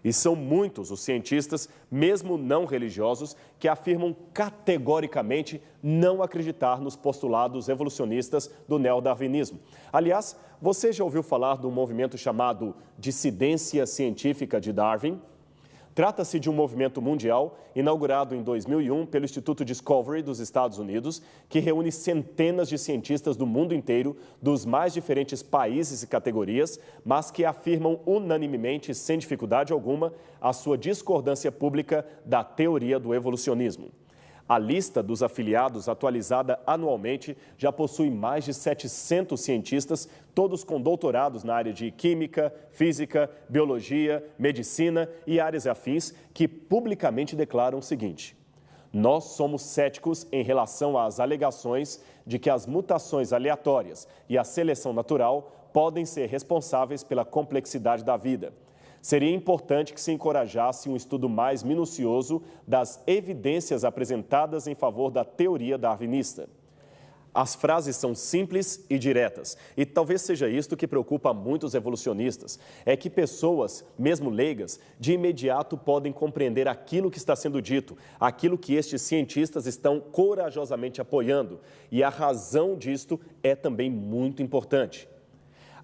E são muitos os cientistas, mesmo não religiosos, que afirmam categoricamente não acreditar nos postulados evolucionistas do neodarwinismo. Aliás, você já ouviu falar do movimento chamado Dissidência Científica de Darwin? Trata-se de um movimento mundial inaugurado em 2001 pelo Instituto Discovery dos Estados Unidos, que reúne centenas de cientistas do mundo inteiro, dos mais diferentes países e categorias, mas que afirmam unanimemente, sem dificuldade alguma, a sua discordância pública da teoria do evolucionismo. A lista dos afiliados, atualizada anualmente, já possui mais de 700 cientistas, todos com doutorados na área de química, física, biologia, medicina e áreas afins, que publicamente declaram o seguinte: nós somos céticos em relação às alegações de que as mutações aleatórias e a seleção natural podem ser responsáveis pela complexidade da vida. Seria importante que se encorajasse um estudo mais minucioso das evidências apresentadas em favor da teoria darwinista. As frases são simples e diretas, e talvez seja isto que preocupa muitos evolucionistas, é que pessoas, mesmo leigas, de imediato podem compreender aquilo que está sendo dito, aquilo que estes cientistas estão corajosamente apoiando, e a razão disto é também muito importante.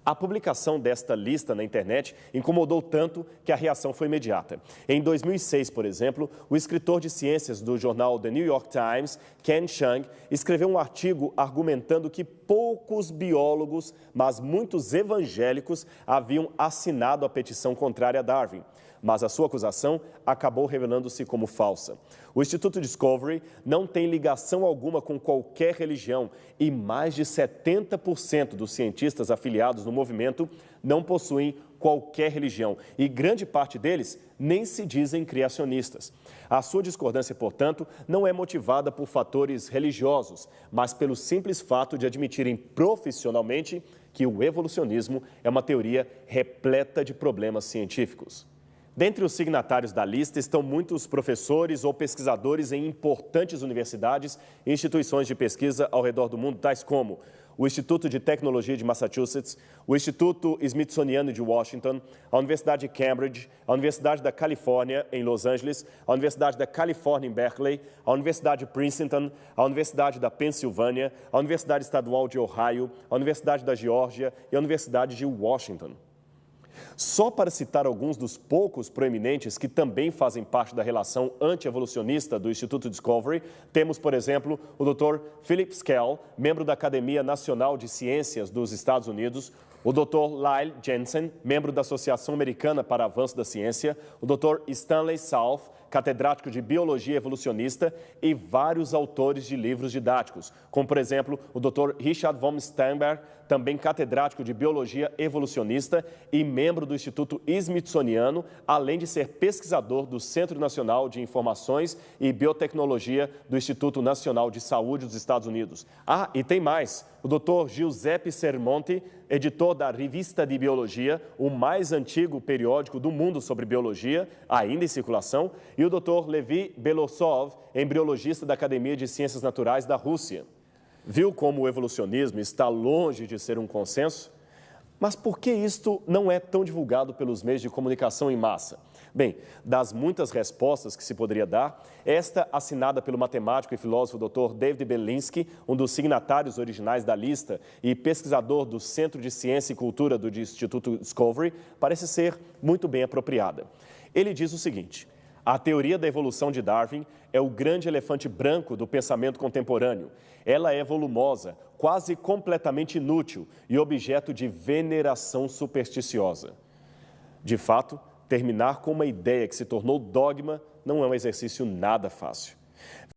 A publicação desta lista na internet incomodou tanto que a reação foi imediata. Em 2006, por exemplo, o escritor de ciências do jornal The New York Times, Ken Chiang, escreveu um artigo argumentando que poucos biólogos, mas muitos evangélicos, haviam assinado a petição contrária a Darwin. Mas a sua acusação acabou revelando-se como falsa. O Instituto Discovery não tem ligação alguma com qualquer religião e mais de 70% dos cientistas afiliados no movimento não possuem qualquer religião e grande parte deles nem se dizem criacionistas. A sua discordância, portanto, não é motivada por fatores religiosos, mas pelo simples fato de admitirem profissionalmente que o evolucionismo é uma teoria repleta de problemas científicos. Dentre os signatários da lista estão muitos professores ou pesquisadores em importantes universidades e instituições de pesquisa ao redor do mundo, tais como o Instituto de Tecnologia de Massachusetts, o Instituto Smithsoniano de Washington, a Universidade de Cambridge, a Universidade da Califórnia, em Los Angeles, a Universidade da Califórnia, em Berkeley, a Universidade de Princeton, a Universidade da Pensilvânia, a Universidade Estadual de Ohio, a Universidade da Geórgia e a Universidade de Washington. Só para citar alguns dos poucos proeminentes que também fazem parte da relação anti-evolucionista do Instituto Discovery, temos, por exemplo, o Dr. Philip Skell, membro da Academia Nacional de Ciências dos Estados Unidos, o Dr. Lyle Jensen, membro da Associação Americana para Avanço da Ciência, o Dr. Stanley South, catedrático de Biologia Evolucionista e vários autores de livros didáticos, como, por exemplo, o Dr. Richard von Sternberg, também catedrático de Biologia Evolucionista e membro do Instituto Smithsoniano, além de ser pesquisador do Centro Nacional de Informações e Biotecnologia do Instituto Nacional de Saúde dos Estados Unidos. Ah, e tem mais. O Dr. Giuseppe Sermonti, editor da Revista de Biologia, o mais antigo periódico do mundo sobre biologia, ainda em circulação, e o Dr. Levi Belosov, embriologista da Academia de Ciências Naturais da Rússia. Viu como o evolucionismo está longe de ser um consenso? Mas por que isto não é tão divulgado pelos meios de comunicação em massa? Bem, das muitas respostas que se poderia dar, esta assinada pelo matemático e filósofo Dr. David Berlinski, um dos signatários originais da lista e pesquisador do Centro de Ciência e Cultura do Instituto Discovery, parece ser muito bem apropriada. Ele diz o seguinte: a teoria da evolução de Darwin é o grande elefante branco do pensamento contemporâneo. Ela é volumosa, quase completamente inútil e objeto de veneração supersticiosa. De fato, terminar com uma ideia que se tornou dogma não é um exercício nada fácil.